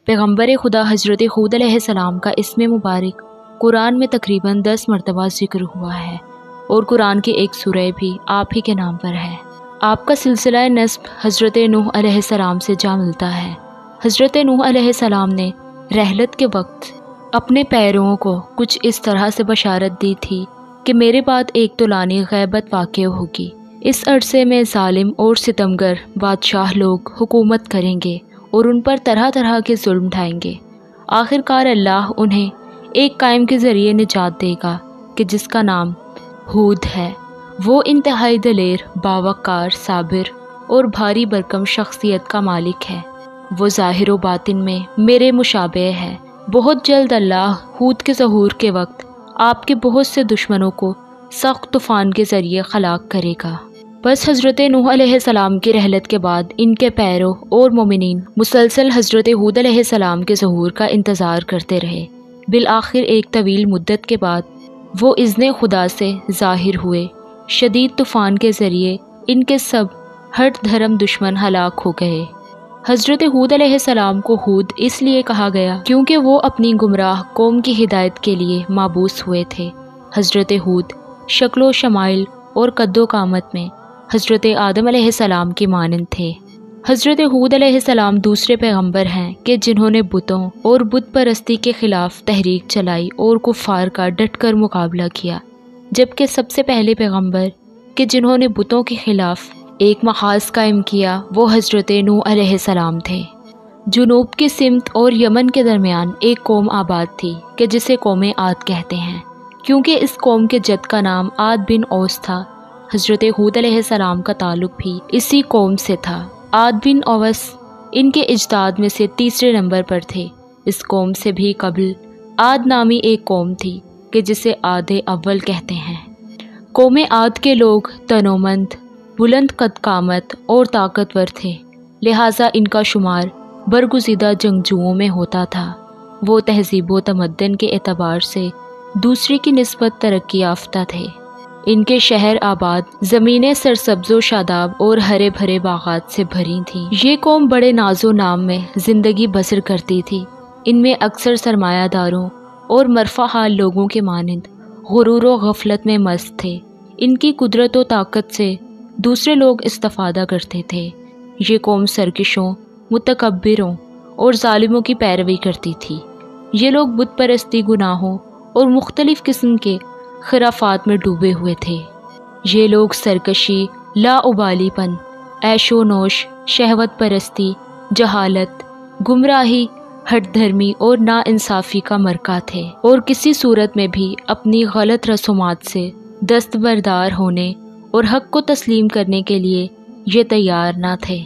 پیغمبر خدا حضرت ہود علیہ السلام کا اسم مبارک قرآن میں تقریباً 10 مرتبہ ذکر ہوا ہے اور قرآن کی ایک سورہ بھی آپ ہی کے نام پر ہے۔ آپ کا سلسلہ نسب حضرت نوح علیہ السلام سے جا ملتا ہے۔ حضرت نوح علیہ السلام نے رحلت کے وقت اپنے پیرووں کو کچھ اس طرح سے بشارت دی تھی کہ میرے بعد ایک طولانی غیبت واقع ہوگی۔ اس عرصے میں ظالم اور ستمگر بادشاہ لوگ حکومت کریں گے اور ان پر طرح طرح کے ظلم ڈھائیں گے۔ آخر کار اللہ انہیں ایک قائم کے ذریعے نجات دے گا کہ جس کا نام ہود ہے۔ وہ انتہائی دلیر، باوقار، صابر اور بھاری بھرکم شخصیت کا مالک ہے۔ وہ ظاہر و باطن میں میرے مشابہ ہے۔ بہت جلد اللہ ہود کے ظہور کے وقت آپ کے بہت سے دشمنوں کو سخت طوفان کے ذریعے ہلاک کرے گا۔ بس حضرت نوح علیہ السلام کی رحلت کے بعد ان کے پیرو اور مومنین مسلسل حضرت ہود علیہ السلام کے ظہور کا انتظار کرتے رہے۔ بالآخر ایک طویل مدت کے بعد وہ اذن خدا سے ظاہر ہوئے۔ شدید طوفان کے ذریعے ان کے سب ہٹ دھرم دشمن ہلاک ہو گئے۔ حضرت ہود علیہ السلام کو ہود اس لیے کہا گیا کیونکہ وہ اپنی گمراہ قوم کی ہدایت کے لیے مابعوث ہوئے تھے۔ حضرت ہود شکل و شمائل اور قد و قامت میں حضرت آدم علیہ السلام کی مانند تھے۔ حضرت ہود علیہ السلام دوسرے پیغمبر ہیں کہ جنہوں نے بتوں اور بت پرستی کے خلاف تحریک چلائی اور کفار کا ڈٹ کر مقابلہ کیا، جبکہ سب سے پہلے پیغمبر کہ جنہوں نے بتوں کے خلاف ایک محاذ قائم کیا وہ حضرت نوح علیہ السلام تھے۔ جنوب کی سمت اور یمن کے درمیان ایک قوم آباد تھی کہ جسے قوم عاد کہتے ہیں، کیونکہ اس قوم کے جد کا نام عاد بن اوس تھا۔ حضرت ہود علیہ السلام کا تعلق بھی اسی قوم سے تھا۔ عاد بن اوس ان کے اجداد میں سے تیسرے نمبر پر تھے۔ اس قوم سے بھی قبل عاد نامی ایک قوم تھی کہ جسے عاد اول کہتے ہیں۔ قوم عاد کے لوگ تنومند، بلند قد قامت اور طاقتور تھے، لہٰذا ان کا شمار برگزیدہ جنگجوؤں میں ہوتا تھا۔ وہ تہذیب و تمدن کے اعتبار سے دوسری کی نسبت ترقی یافتہ تھے۔ ان کے شہر آباد زمینیں سرسبز و شاداب اور ہرے بھرے باغات سے بھری تھیں۔ یہ قوم بڑے ناز و نام میں زندگی بسر کرتی تھی۔ ان میں اکثر سرمایہ داروں اور مرفہ حال لوگوں کے مانند غرور و غفلت میں مست تھے۔ ان کی قدرت و طاقت سے دوسرے لوگ استفادہ کرتے تھے۔ یہ قوم سرکشوں، متکبروں اور ظالموں کی پیروی کرتی تھی۔ یہ لوگ بت پرستی، گناہوں اور مختلف قسم کے خرافات میں ڈوبے ہوئے تھے۔ یہ لوگ سرکشی، لاابالی پن، عیش و نوش، شہوت پرستی، جہالت، گمراہی، ہٹ دھرمی اور ناانصافی کا مرکہ تھے، اور کسی صورت میں بھی اپنی غلط رسومات سے دستبردار ہونے اور حق کو تسلیم کرنے کے لیے یہ تیار نہ تھے۔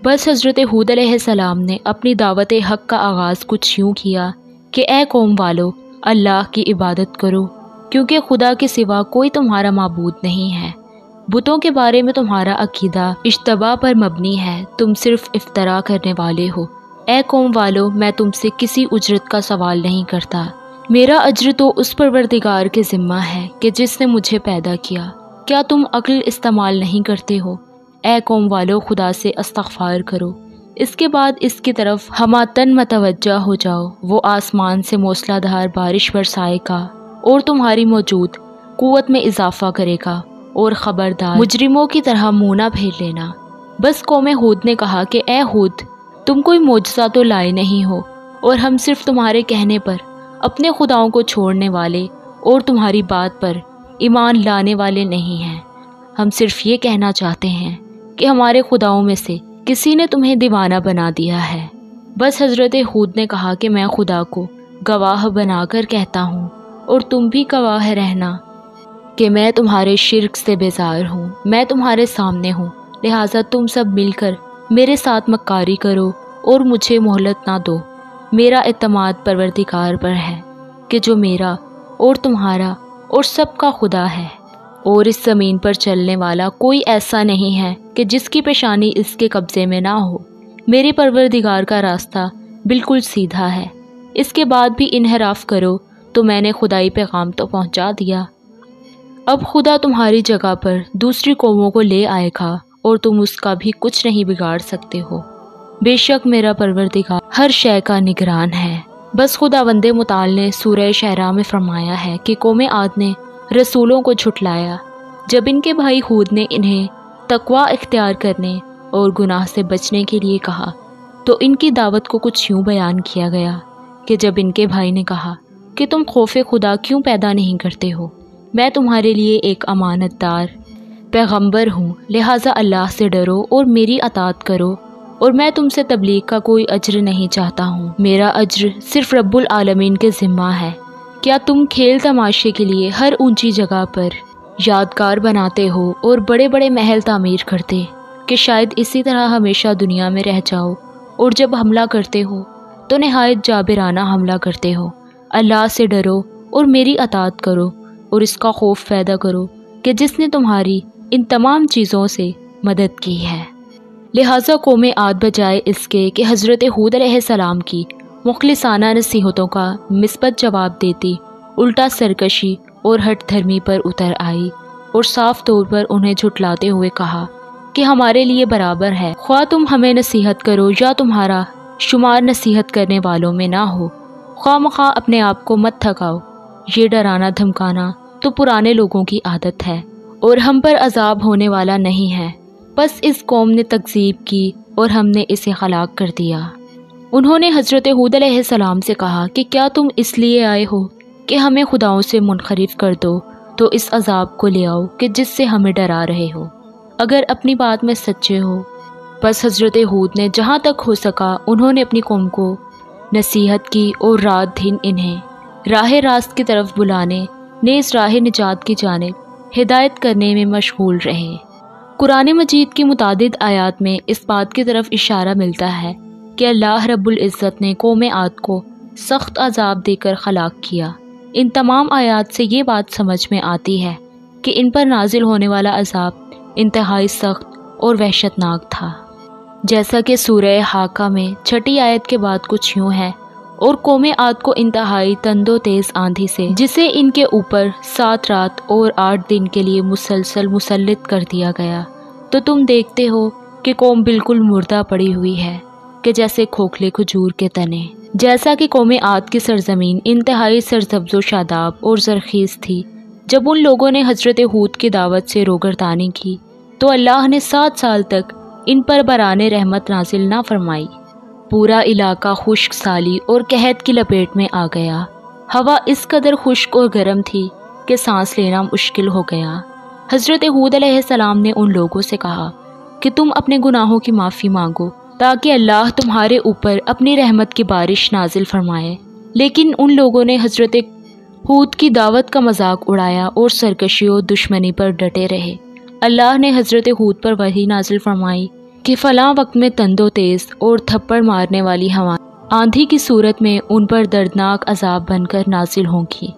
بس حضرت ہود علیہ السلام نے اپنی دعوت حق کا آغاز کچھ یوں کیا کہ اے قوم والو، اللہ کی عبادت کرو، کیونکہ خدا کے سوا کوئی تمہارا معبود نہیں ہے۔ بتوں کے بارے میں تمہارا عقیدہ اشتباہ پر مبنی ہے، تم صرف افتراء کرنے والے ہو۔ اے قوم والو، میں تم سے کسی اجرت کا سوال نہیں کرتا، میرا اجر تو اس پروردگار کے ذمہ ہے کہ جس نے مجھے پیدا کیا۔ کیا تم عقل استعمال نہیں کرتے ہو؟ اے قوم والو، خدا سے استغفار کرو، اس کے بعد اس کی طرف ہماتن متوجہ ہو جاؤ۔ وہ آسمان سے موسلا دھار بارش برسائے گا اور تمہاری موجود قوت میں اضافہ کرے گا، اور خبردار مجرموں کی طرح منہ نہ پھیر لینا۔ بس قوم ہود نے کہا کہ اے ہود، تم کوئی معجزہ تو لائے نہیں ہو، اور ہم صرف تمہارے کہنے پر اپنے خداؤں کو چھوڑنے والے اور تمہاری بات پر ایمان لانے والے نہیں ہیں۔ ہم صرف یہ کہنا چاہتے ہیں کہ ہمارے خداؤں میں سے کسی نے تمہیں دیوانہ بنا دیا ہے۔ بس حضرت ہود نے کہا کہ میں خدا کو گواہ بنا کر کہتا ہوں، اور تم بھی گواہ رہنا کہ میں تمہارے شرک سے بیزار ہوں۔ میں تمہارے سامنے ہوں، لہٰذا تم سب مل کر میرے ساتھ مکاری کرو اور مجھے مہلت نہ دو۔ میرا اعتماد پروردگار پر ہے کہ جو میرا اور تمہارا اور سب کا خدا ہے، اور اس زمین پر چلنے والا کوئی ایسا نہیں ہے کہ جس کی پیشانی اس کے قبضے میں نہ ہو۔ میرے پروردگار کا راستہ بالکل سیدھا ہے۔ اس کے بعد بھی انحراف کرو تو میں نے خدائی پیغام تو پہنچا دیا۔ اب خدا تمہاری جگہ پر دوسری قوموں کو لے آئے گا اور تم اس کا بھی کچھ نہیں بگاڑ سکتے ہو۔ بے شک میرا پروردگار ہر شے کا نگران ہے۔ بس خداوند متعال نے سورہ شعراء میں فرمایا ہے کہ قوم عاد نے رسولوں کو جھٹلایا جب ان کے بھائی ہود نے انہیں تقوی اختیار کرنے اور گناہ سے بچنے کے لیے کہا تو ان کی دعوت کو کچھ یوں بیان کیا گیا کہ جب ان کے بھائی نے کہا کہ تم خوف خدا کیوں پیدا نہیں کرتے ہو، میں تمہارے لیے ایک امانت دار پیغمبر ہوں، لہٰذا اللہ سے ڈرو اور میری اطاعت کرو، اور میں تم سے تبلیغ کا کوئی اجر نہیں چاہتا ہوں، میرا اجر صرف رب العالمین کے ذمہ ہے۔ کیا تم کھیل تماشے کے لیے ہر اونچی جگہ پر یادگار بناتے ہو اور بڑے بڑے محل تعمیر کرتے کہ شاید اسی طرح ہمیشہ دنیا میں رہ جاؤ، اور جب حملہ کرتے ہو تو نہایت جابرانہ حملہ کرتے ہو؟ اللہ سے ڈرو اور میری اطاعت کرو اور اس کا خوف پیدا کرو کہ جس نے تمہاری ان تمام چیزوں سے مدد کی ہے۔ لہٰذا قوم عاد بجائے اس کے کہ حضرت ہود علیہ السلام کی مخلصانہ نصیحتوں کا مثبت جواب دیتی، الٹا سرکشی اور ہٹ دھرمی پر اتر آئی اور صاف طور پر انہیں جھٹلاتے ہوئے کہا کہ ہمارے لیے برابر ہے خواہ تم ہمیں نصیحت کرو یا تمہارا شمار نصیحت کرنے والوں میں نہ ہو، خواہ مخواہ اپنے آپ کو مت تھکاؤ، یہ ڈرانا دھمکانا تو پرانے لوگوں کی عادت ہے اور ہم پر عذاب ہونے والا نہیں ہے۔ بس اس قوم نے تکذیب کی اور ہم نے اسے ہلاک کر دیا۔ انہوں نے حضرت ہود علیہ السلام سے کہا کہ کیا تم اس لیے آئے ہو کہ ہمیں خداؤں سے منحرف کر دو تو اس عذاب کو لے آؤ کہ جس سے ہمیں ڈرا رہے ہو، اگر اپنی بات میں سچے ہو۔ بس حضرت ہود نے جہاں تک ہو سکا انہوں نے اپنی قوم کو نصیحت کی اور رات دن انہیں راہ راست کی طرف بلانے نیز راہ نجات کی جانب ہدایت کرنے میں مشغول رہے۔ قرآن مجید کی متعدد آیات میں اس بات کی طرف اشارہ ملتا ہے کہ اللہ رب العزت نے قوم عاد کو سخت عذاب دے کر ہلاک کیا۔ ان تمام آیات سے یہ بات سمجھ میں آتی ہے کہ ان پر نازل ہونے والا عذاب انتہائی سخت اور وحشتناک تھا، جیسا کہ سورہ حاقہ میں 6 آیت کے بعد کچھ یوں ہے، اور قوم عاد کو انتہائی تند و تیز آندھی سے جسے ان کے اوپر 7 رات اور 8 دن کے لیے مسلسل مسلط کر دیا گیا، تو تم دیکھتے ہو کہ قوم بالکل مردہ پڑی ہوئی ہے کہ جیسے کھوکھلے کھجور کے تنے۔ جیسا کہ قوم عاد کی سرزمین انتہائی سرسبز و شاداب اور زرخیز تھی، جب ان لوگوں نے حضرت ہود کی دعوت سے روگردانی کی تو اللہ نے 7 سال تک ان پر بران رحمت نازل نہ فرمائی۔ پورا علاقہ خشک سالی اور قحط کی لپیٹ میں آ گیا۔ ہوا اس قدر خشک اور گرم تھی کہ سانس لینا مشکل ہو گیا۔ حضرت ہود علیہ السلام نے ان لوگوں سے کہا کہ تم اپنے گناہوں کی معافی مانگو تاکہ اللہ تمہارے اوپر اپنی رحمت کی بارش نازل فرمائے، لیکن ان لوگوں نے حضرت ہود کی دعوت کا مذاق اڑایا اور سرکشی و دشمنی پر ڈٹے رہے۔ اللہ نے حضرت ہود پر وحی نازل فرمائی کہ فلاں وقت میں تند و تیز اور تھپڑ مارنے والی ہوائیں آندھی کی صورت میں ان پر دردناک عذاب بن کر نازل ہوں گی۔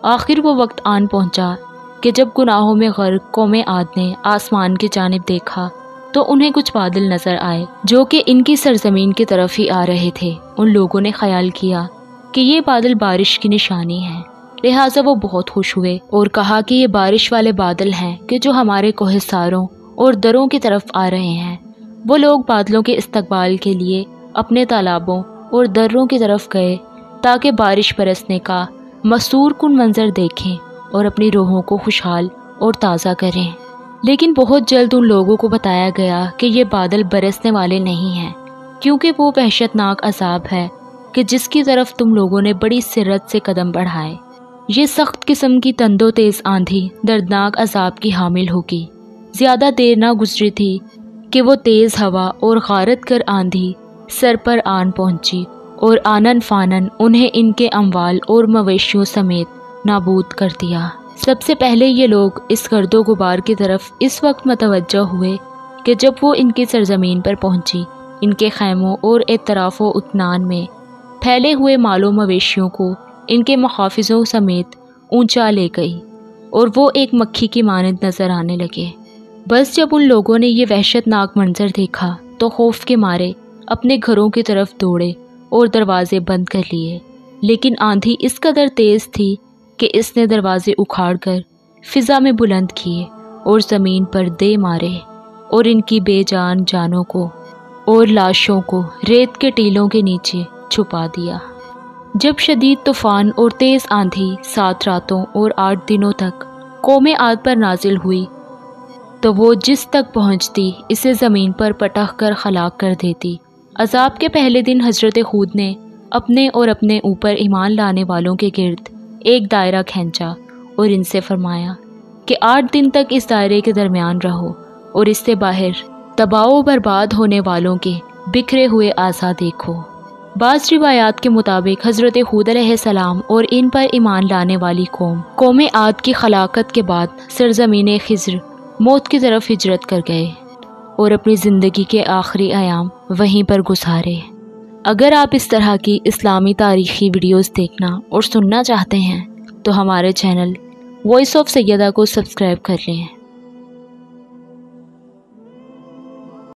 آخر وہ وقت آن پہنچا کہ جب گناہوں میں غرق قوم عاد نے آسمان کی جانب دیکھا تو انہیں کچھ بادل نظر آئے جو کہ ان کی سرزمین کی طرف ہی آ رہے تھے۔ ان لوگوں نے خیال کیا کہ یہ بادل بارش کی نشانی ہے، لہٰذا وہ بہت خوش ہوئے اور کہا کہ یہ بارش والے بادل ہیں کہ جو ہمارے کوہساروں اور دروں کی طرف آ رہے ہیں۔ وہ لوگ بادلوں کے استقبال کے لیے اپنے تالابوں اور دروں کی طرف گئے تاکہ بارش برسنے کا مسرور کن منظر دیکھیں اور اپنی روحوں کو خوشحال اور تازہ کریں۔ لیکن بہت جلد ان لوگوں کو بتایا گیا کہ یہ بادل برسنے والے نہیں ہیں، کیونکہ وہ وحشتناک عذاب ہے کہ جس کی طرف تم لوگوں نے بڑی سرت سے قدم بڑھائے۔ یہ سخت قسم کی تند و تیز آندھی دردناک عذاب کی حامل ہوگی۔ زیادہ دیر نہ گزری تھی کہ وہ تیز ہوا اور غارت گر آندھی سر پر آن پہنچی اور آنن فانن انہیں ان کے اموال اور مویشیوں سمیت نابود کر دیا۔ سب سے پہلے یہ لوگ اس گرد و غبار کی طرف اس وقت متوجہ ہوئے کہ جب وہ ان کی سرزمین پر پہنچی، ان کے خیموں اور اطراف و اطنان میں پھیلے ہوئے مال و مویشیوں کو ان کے محافظوں سمیت اونچا لے گئی اور وہ ایک مکھی کی مانند نظر آنے لگے۔ بس جب ان لوگوں نے یہ وحشتناک منظر دیکھا تو خوف کے مارے اپنے گھروں کی طرف دوڑے اور دروازے بند کر لیے، لیکن آندھی اس قدر تیز تھی کہ اس نے دروازے اکھاڑ کر فضا میں بلند کیے اور زمین پر دے مارے اور ان کی بے جان جانوں کو اور لاشوں کو ریت کے ٹیلوں کے نیچے چھپا دیا۔ جب شدید طوفان اور تیز آندھی 7 راتوں اور 8 دنوں تک قوم عاد پر نازل ہوئی تو وہ جس تک پہنچتی اسے زمین پر پٹخ کر ہلاک کر دیتی۔ عذاب کے پہلے دن حضرت ہود نے اپنے اور اپنے اوپر ایمان لانے والوں کے گرد ایک دائرہ کھینچا اور ان سے فرمایا کہ 8 دن تک اس دائرے کے درمیان رہو اور اس سے باہر تباہ و برباد ہونے والوں کے بکھرے ہوئے اعضاء دیکھو۔ بعض روایات کے مطابق حضرت ہود علیہ السلام اور ان پر ایمان لانے والی قوم عاد کی ہلاکت کے بعد سرزمین خضر موت کی طرف ہجرت کر گئے اور اپنی زندگی کے آخری ایام وہیں پر گزارے۔ اگر آپ اس طرح کی اسلامی تاریخی ویڈیوز دیکھنا اور سننا چاہتے ہیں تو ہمارے چینل وائس آف سیدہ کو سبسکرائب کر لیں۔